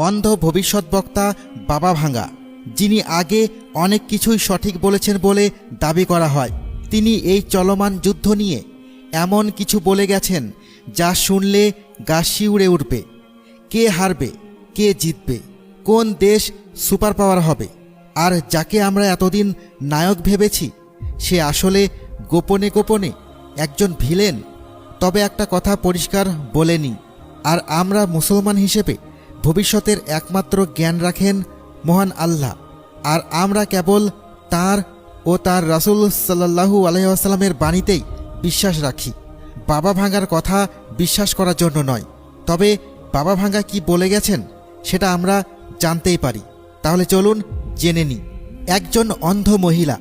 অন্ধ ভবিষ্যৎবক্তা বাবা ভাঙ্গা, যিনি আগে অনেক কিছুই সঠিক বলেছেন বলে দাবি করা হয়। তিনি এই চলমান যুদ্ধ নিয়ে এমন কিছু বলে গেছেন যা শুনলে গা শিউরে উঠবে। কে হারবে, কে জিতবে, কোন দেশ সুপার পাওয়ার হবে, আর যাকে আমরা এতদিন নায়ক ভেবেছি সে আসলে গোপনে গোপনে একজন ভিলেন। তবে একটা কথা পরিষ্কার বলে নিই, আর আমরা মুসলমান হিসেবে ভবিষ্যতের একমাত্র জ্ঞান রাখেন মহান আল্লাহ, আর আমরা কেবল তাঁর ও তাঁর রাসূল সাল্লাল্লাহু আলাইহি ওয়াসাল্লামের বাণীতেই বিশ্বাস রাখি। বাবা ভাঙ্গার কথা বিশ্বাস করার জন্য নয়, তবে বাবা ভাঙ্গা কি বলে গেছেন সেটা আমরা জানতেই পারি। তাহলে চলুন জেনে নিই। একজন অন্ধ মহিলা,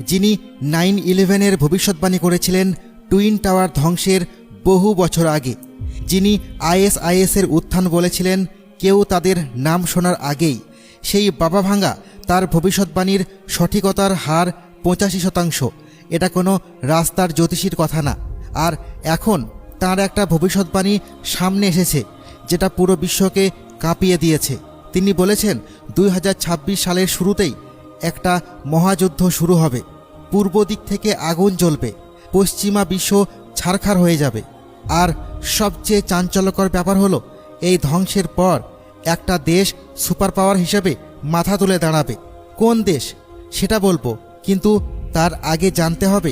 যিনি 9/11-এর ভবিষ্যৎবাণী করেছিলেন টুইন টাওয়ার ধ্বংসের বহু বছর আগে, যিনি ISIS-এর উত্থান বলেছিলেন কেউ তাদের নাম শোনার আগেই, সেই বাবা ভাঙ্গা তার ভবিষ্যৎবাণীর সঠিকতার হার 85%। এটা কোনো রাস্তার জ্যোতিষীর কথা না। আর এখন তার একটা ভবিষ্যৎবাণী সামনে এসেছে যেটা পুরো বিশ্বকে কাঁপিয়ে দিয়েছে। তিনি বলেছেন 2026 সালের শুরুতেই একটা মহাযুদ্ধ শুরু হবে, পূর্ব দিক থেকে আগুন জ্বলবে, পশ্চিমা বিশ্ব ছারখার হয়ে যাবে। আর সবচেয়ে চাঞ্চল্যকর ব্যাপার হলো এই ধ্বংসের পর একটা দেশ সুপার পাওয়ার হিসেবে মাথা তুলে দাঁড়াবে। কোন দেশ সেটা বলবো, কিন্তু তার আগে জানতে হবে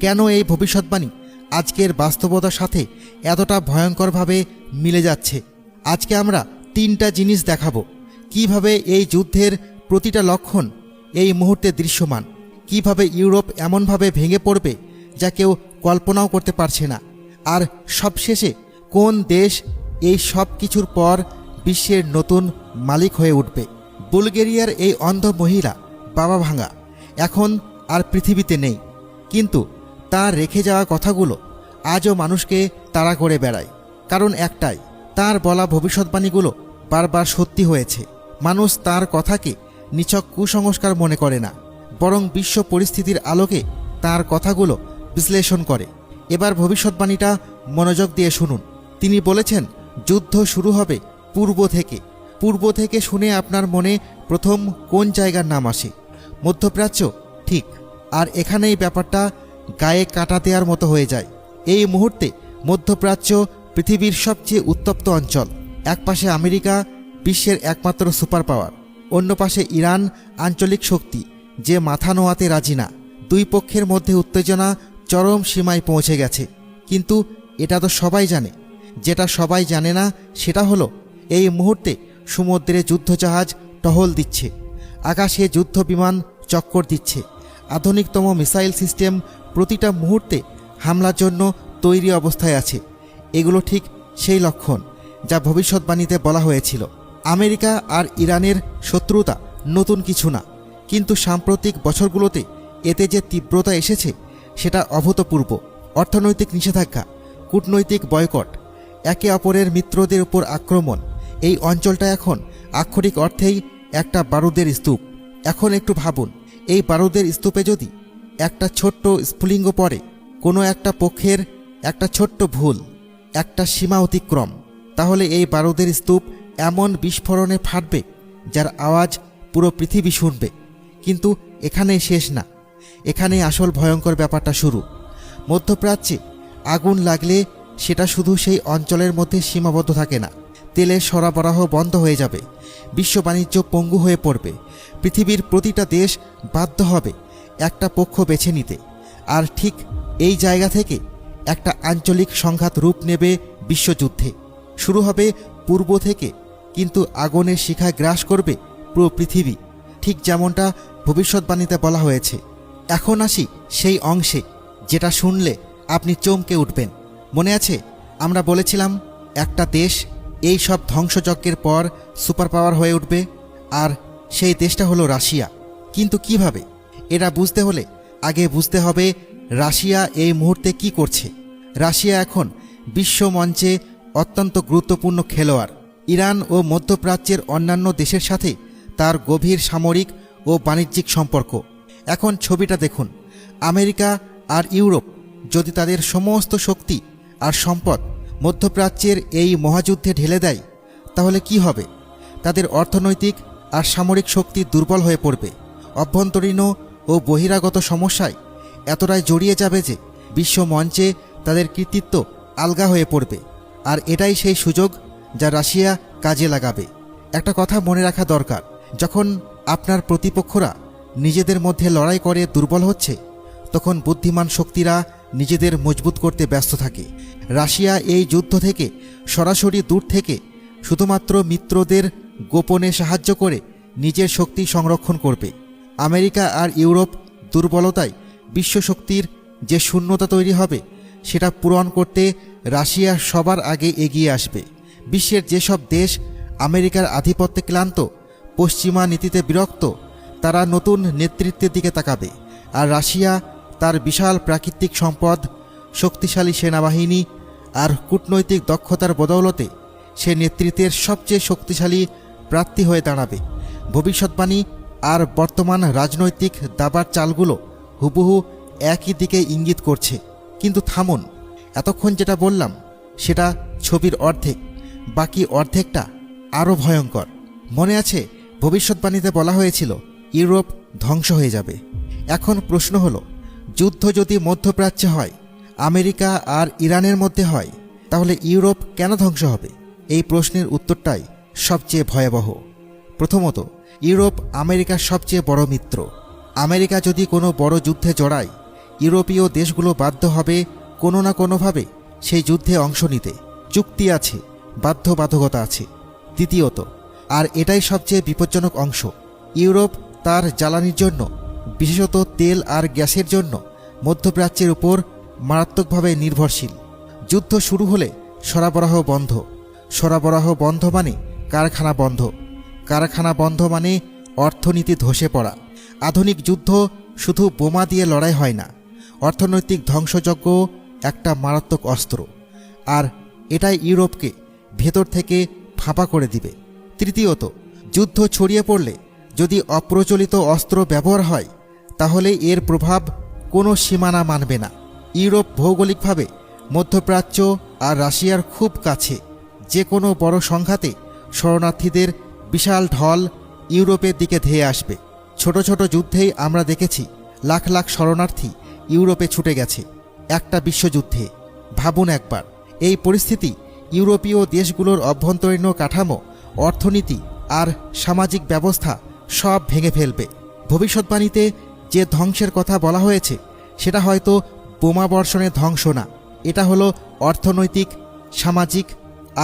কেন এই ভবিষ্যৎবাণী আজকের বাস্তবতার সাথে এতটা ভয়ঙ্করভাবে মিলে যাচ্ছে। আজকে আমরা 3টা জিনিস দেখাবো, কিভাবে এই যুদ্ধের প্রতিটা লক্ষণ এই মুহূর্তে দৃশ্যমান, কিভাবে ইউরোপ এমনভাবে ভেঙে পড়বে যা কেউ কল্পনাও করতে পারছে না, আর সবশেষে কোন দেশ এই সব কিছুর পর বিশ্বের নতুন মালিক হয়ে উঠবে। বুলগেরিয়ার এই অন্ধ মহিলা বাবা ভাঙ্গা এখন আর পৃথিবীতে নেই, কিন্তু তার রেখে যাওয়া কথাগুলো আজও মানুষকে তাড়া করে বেড়ায়। কারণ একটাই, তার বলা ভবিষ্যৎবাণীগুলো বারবার সত্যি হয়েছে। মানুষ তার কথাকে নিছক কুসংস্কার মনে করে না, বরং বিশ্ব পরিস্থিতির আলোকে তার কথাগুলো বিশ্লেষণ করে। এবার ভবিষ্যৎবাণীটা মনোযোগ দিয়ে শুনুন। তিনি বলেছেন যুদ্ধ শুরু হবে পূর্ব থেকে। পূর্ব থেকে শুনে আপনার মনে প্রথম কোন জায়গার নাম আসে? মধ্যপ্রাচ্য, ঠিক। আর এখানেই ব্যাপারটা গায়ে কাটা দেওয়ার মতো হয়ে যায়। এই মুহূর্তে মধ্যপ্রাচ্য পৃথিবীর সবচেয়ে উত্তপ্ত অঞ্চল। এক পাশে আমেরিকা, বিশ্বের একমাত্র সুপার পাওয়ার, অন্য পাশে ইরান, আঞ্চলিক শক্তি যে মাথা নোয়াতে রাজি না। দুই পক্ষের মধ্যে উত্তেজনা চরম সীমায় পৌঁছে গেছে। কিন্তু এটা তো সবাই জানে। যেটা সবাই জানে না সেটা হলো এই মুহূর্তে সমুদ্রে যুদ্ধজাহাজ টহল দিচ্ছে, আকাশে যুদ্ধ বিমান চক্কর দিচ্ছে, আধুনিকতম মিসাইল সিস্টেম প্রতিটা মুহূর্তে হামলার জন্য তৈরি অবস্থায় আছে। এগুলো ঠিক সেই লক্ষণ যা ভবিষ্যৎবাণীতে বলা হয়েছিল। আমেরিকা আর ইরানের শত্রুতা নতুন কিছু না, কিন্তু সাম্প্রতিক বছরগুলোতে এতে যে তীব্রতা এসেছে সেটা অভূতপূর্ব। অর্থনৈতিক নিষেধাজ্ঞা, কূটনৈতিক বয়কট, একে অপরের মিত্রদের উপর আক্রমণ। এই অঞ্চলটা এখন আক্ষরিক অর্থেই একটা বারুদের স্তূপ। এখন একটু ভাবুন, এই বারুদের স্তূপে যদি একটা ছোট্ট স্ফুলিঙ্গ পড়ে, কোনো একটা পক্ষের একটা ছোট্ট ভুল, একটা সীমা অতিক্রম, তাহলে এই বারুদের স্তূপ এমন বিস্ফোরণে ফাটবে যার আওয়াজ পুরো পৃথিবী শুনবে। কিন্তু এখানেই শেষ না, এখানেই আসল ভয়ঙ্কর ব্যাপারটা শুরু। মধ্যপ্রাচ্যে আগুন লাগলে সেটা শুধু সেই অঞ্চলের মধ্যে সীমাবদ্ধ থাকে না। তেলের সরবরাহ বন্ধ হয়ে যাবে, বিশ্ব বাণিজ্য পঙ্গু হয়ে পড়বে, পৃথিবীর প্রতিটা দেশ বাধ্য হবে একটা পক্ষ বেছে নিতে। আর ঠিক এই জায়গা থেকে একটা আঞ্চলিক সংঘাত রূপ নেবে বিশ্বযুদ্ধে। শুরু হবে পূর্ব থেকে, কিন্তু আগুনের শিখা গ্রাস করবে পুরো পৃথিবী, ঠিক যেমনটা ভবিষ্যৎবাণীতে বলা হয়েছে। এখন আসি সেই অংশে যেটা শুনলে আপনি চমকে উঠবেন। মনে আছে আমরা বলেছিলাম একটা দেশ এই সব ধ্বংসযজ্ঞের পর সুপার পাওয়ার হয়ে উঠবে, আর সেই দেশটা হলো রাশিয়া। কিন্তু কিভাবে? এটা বুঝতে হলে আগে বুঝতে হবে রাশিয়া এই মুহূর্তে কি করছে। রাশিয়া এখন বিশ্ব মঞ্চে অত্যন্ত গুরুত্বপূর্ণ খেলোয়াড়। ইরান ও মধ্যপ্রাচ্যের অন্যান্য দেশের সাথে তার গভীর সামরিক ও বাণিজ্যিক সম্পর্ক। এখন ছবিটা দেখুন, আমেরিকা আর ইউরোপ যদি তাদের সমস্ত শক্তি আর সম্পদ মধ্যপ্রাচ্যের এই মহাযুদ্ধে ঢেলে দেয়, তাহলে কি হবে? তাদের অর্থনৈতিক আর সামরিক শক্তি দুর্বল হয়ে পড়বে। অভ্যন্তরীণ ও বহিরাগত সমস্যায় এতটাই জড়িয়ে যাবে যে বিশ্ব মঞ্চে তাদের কৃতিত্ব আলগা হয়ে পড়বে। আর এটাই সেই সুযোগ যা রাশিয়া কাজে লাগাবে। একটা কথা মনে রাখা দরকার, যখন আপনার প্রতিপক্ষরা নিজেদের মধ্যে লড়াই করে দুর্বল হচ্ছে, তখন বুদ্ধিমান শক্তিরা নিজেদের মজবুত করতে ব্যস্ত থাকে। রাশিয়া এই যুদ্ধ থেকে সরাসরি দূর থেকে শুধুমাত্র মিত্রদের গোপনে সাহায্য করে নিজের শক্তি সংরক্ষণ করবে। আমেরিকা আর ইউরোপ দুর্বলতায় বিশ্ব শক্তির যে শূন্যতা তৈরি হবে সেটা পূরণ করতে রাশিয়া সবার আগে এগিয়ে আসবে। বিশ্বের যেসব দেশ আমেরিকার আধিপত্যে ক্লান্ত, পশ্চিমা নীতিতে বিরক্ত, তারা নতুন নেতৃত্বের দিকে তাকাবে। আর রাশিয়া তার বিশাল প্রাকৃতিক সম্পদ, শক্তিশালী সেনাবাহিনী আর কূটনৈতিক দক্ষতার বদৌলতে সে নেতৃত্বের সবচেয়ে শক্তিশালী প্রার্থী হয়ে দাঁড়াবে। ভবিষ্যৎবাণী আর বর্তমান রাজনৈতিক দাবার চালগুলো হুবহু একই দিকে ইঙ্গিত করছে। কিন্তু থামুন, এতক্ষণ যেটা বললাম সেটা ছবির অর্ধেক, বাকি অর্ধেকটা আরও ভয়ঙ্কর। মনে আছে ভবিষ্যৎবাণীতে বলা হয়েছিল ইউরোপ ধ্বংস হয়ে যাবে। এখন প্রশ্ন হলো, যুদ্ধ যদি মধ্যপ্রাচ্যে হয়, আমেরিকা আর ইরানের মধ্যে হয়, তাহলে ইউরোপ কেন ধ্বংস হবে? এই প্রশ্নের উত্তরটাই সবচেয়ে ভয়াবহ। প্রথমত, ইউরোপ আমেরিকার সবচেয়ে বড় মিত্র। আমেরিকা যদি কোনো বড় যুদ্ধে জড়ায়, ইউরোপীয় দেশগুলো বাধ্য হবে কোনো না কোনোভাবে সেই যুদ্ধে অংশ নিতে। চুক্তি আছে, বাধ্যবাধকতা আছে। দ্বিতীয়ত, আর এটাই সবচেয়ে বিপজ্জনক অংশ, ইউরোপ তার জ্বালানির জন্য, বিশেষত তেল আর গ্যাসের জন্য মধ্যপ্রাচ্যের উপর মারাত্মকভাবে নির্ভরশীল। যুদ্ধ শুরু হলে সরবরাহ বন্ধ, সরবরাহ বন্ধ মানে কারখানা বন্ধ, কারখানা বন্ধ মানে অর্থনীতি ধসে পড়া। আধুনিক যুদ্ধ শুধু বোমা দিয়ে লড়াই হয় না, অর্থনৈতিক ধ্বংসযজ্ঞ একটা মারাত্মক অস্ত্র। আর এটাই ইউরোপকে ভেতর থেকে ফাঁপা করে দিবে। তৃতীয়ত, যুদ্ধ ছড়িয়ে পড়লে যদি অপ্রচলিত অস্ত্র ব্যবহার হয়, তাহলে এর প্রভাব কোনো সীমানা মানবে না। ইউরোপ ভৌগোলিকভাবে মধ্যপ্রাচ্য আর রাশিয়ার খুব কাছে। যে কোনো বড় সংঘাতে শরণার্থীদের বিশাল ঢল ইউরোপের দিকে ধেয়ে আসবে। ছোট ছোট যুদ্ধেই আমরা দেখেছি লাখ লাখ শরণার্থী ইউরোপে ছুটে গেছে একটা বিশ্বযুদ্ধে। ভাবুন একবার, এই পরিস্থিতি ইউরোপীয় দেশগুলোর অভ্যন্তরীণ কাঠামো, অর্থনীতি আর সামাজিক ব্যবস্থা সব ভেঙে ফেলবে। ভবিষ্যৎবাণীতে যে ধ্বংসের কথা বলা হয়েছে সেটা হয়তো বোমা বর্ষণের ধ্বংস না, এটা হলো অর্থনৈতিক, সামাজিক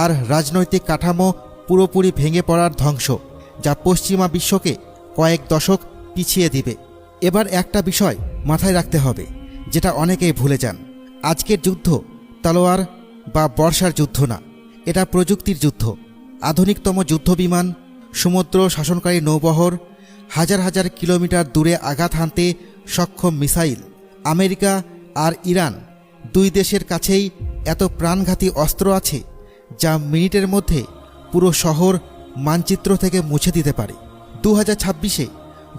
আর রাজনৈতিক কাঠামো পুরোপুরি ভেঙে পড়ার ধ্বংস, যা পশ্চিমা বিশ্বকে কয়েক দশক পিছিয়ে দিবে। এবার একটা বিষয় মাথায় রাখতে হবে, যেটা অনেকেই ভুলে যান। আজকের যুদ্ধ তলোয়ার বা বর্ষার যুদ্ধ না, এটা প্রযুক্তির যুদ্ধ। আধুনিকতম যুদ্ধবিমান, সমুদ্র শাসনকারী নৌবহর, হাজার হাজার কিলোমিটার দূরে আঘাত হানতে সক্ষম মিসাইল। আমেরিকা আর ইরান দুই দেশের কাছেই এত প্রাণঘাতী অস্ত্র আছে যা মিনিটের মধ্যে পুরো শহর মানচিত্র থেকে মুছে দিতে পারে। 2026-এ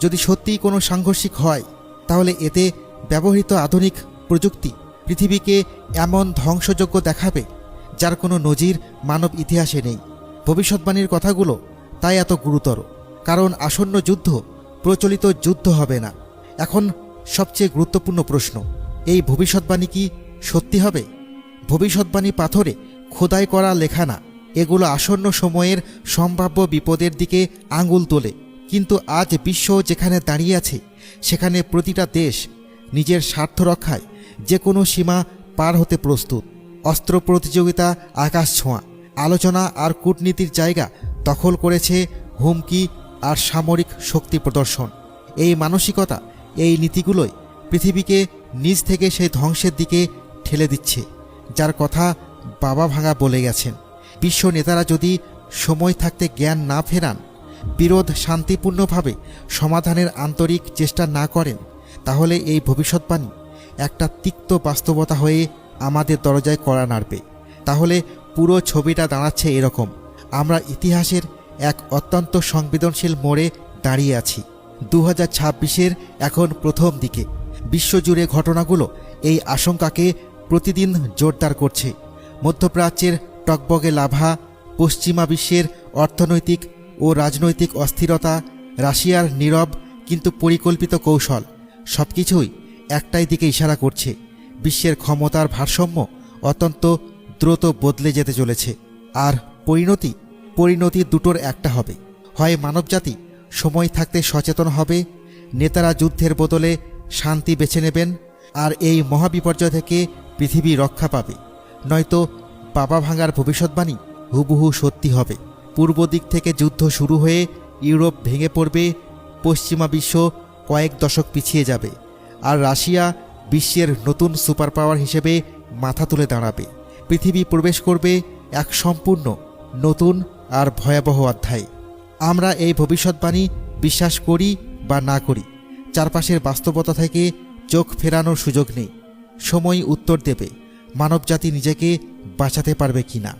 যদি সত্যিই কোনো সাংঘর্ষিক হয়, তাহলে এতে ব্যবহৃত আধুনিক প্রযুক্তি পৃথিবীকে এমন ধ্বংসযজ্ঞ দেখাবে যার কোনো নজির মানব ইতিহাসে নেই। ভবিষ্যৎবাণীর কথাগুলো তাই এত গুরুতর, কারণ আসন্ন যুদ্ধ প্রচলিত যুদ্ধ হবে না। এখন সবচেয়ে গুরুত্বপূর্ণ প্রশ্ন, এই ভবিষ্যৎবাণী কি সত্যি হবে? ভবিষ্যৎবাণী পাথরে খোদাই করা লেখা না, এগুলো আসন্ন সময়ের সম্ভাব্য বিপদের দিকে আঙুল তোলে। কিন্তু আজ বিশ্ব যেখানে দাঁড়িয়ে আছে, সেখানে প্রতিটা দেশ নিজের স্বার্থ রক্ষায় যে কোনো সীমা পার হতে প্রস্তুত। অস্ত্র প্রতিযোগিতা আকাশ ছোঁয়া, আলোচনা আর কূটনীতির জায়গা দখল করেছে হুমকি আর সামরিক শক্তি প্রদর্শন। এই মানসিকতা, এই নীতিগুলোই পৃথিবীকে নিজ থেকে সেই ধ্বংসের দিকে ঠেলে দিচ্ছে, যার কথা বাবা ভাঙা বলে গেছেন। বিশ্ব নেতারা যদি সময় থাকতে জ্ঞান না ফেরান, বিরোধ শান্তিপূর্ণভাবে সমাধানের আন্তরিক চেষ্টা না করেন, তাহলে এই ভবিষ্যৎবাণী একটা তিক্ত বাস্তবতা হয়ে আমাদের দরজায় কড়া নাড়বে। তাহলে পুরো ছবিটা দাঁড়াচ্ছে এরকম, আমরা ইতিহাসের এক অত্যন্ত সংবেদনশীল মোড়ে দাঁড়িয়ে আছি। 2026-এর এখন প্রথম দিকে বিশ্বজুড়ে ঘটনাগুলো এই আশঙ্কাকে প্রতিদিন জোরদার করছে। মধ্যপ্রাচ্যের টকবগে লাভা, পশ্চিমা বিশ্বের অর্থনৈতিক ও রাজনৈতিক অস্থিরতা, রাশিয়ার নীরব কিন্তু পরিকল্পিত কৌশল সবকিছুই একটাই দিকে ইশারা করছে, বিশ্বের ক্ষমতার ভারসাম্য অত্যন্ত দ্রুত বদলে যেতে চলেছে। আর পরিণতি দুটোর একটা হবে, হয় মানবজাতি সময় থাকতে সচেতন হবে, নেতারা যুদ্ধের বদলে শান্তি বেছে নেবেন, আর এই মহাবিপর্যয় থেকে পৃথিবী রক্ষা পাবে, নয়তো বাবা ভাঙার ভবিষ্যৎবাণী হুবহু সত্যি হবে। পূর্ব দিক থেকে যুদ্ধ শুরু হয়ে ইউরোপ ভেঙে পড়বে, পশ্চিমা বিশ্ব কয়েক দশক পিছিয়ে যাবে, আর রাশিয়া বিশ্বের নতুন সুপার পাওয়ার হিসেবে মাথা তুলে দাঁড়াবে। পৃথিবী প্রবেশ করবে এক সম্পূর্ণ নতুন আর ভয়াবহ অধ্যায়ে। আমরা এই ভবিষ্যৎবাণী বিশ্বাস করি বা না করি, চারপাশের বাস্তবতা থেকে চোখ ফেরানোর সুযোগ নেই। সময় উত্তর দেবে মানবজাতি নিজেকে বাঁচাতে পারবে কিনা।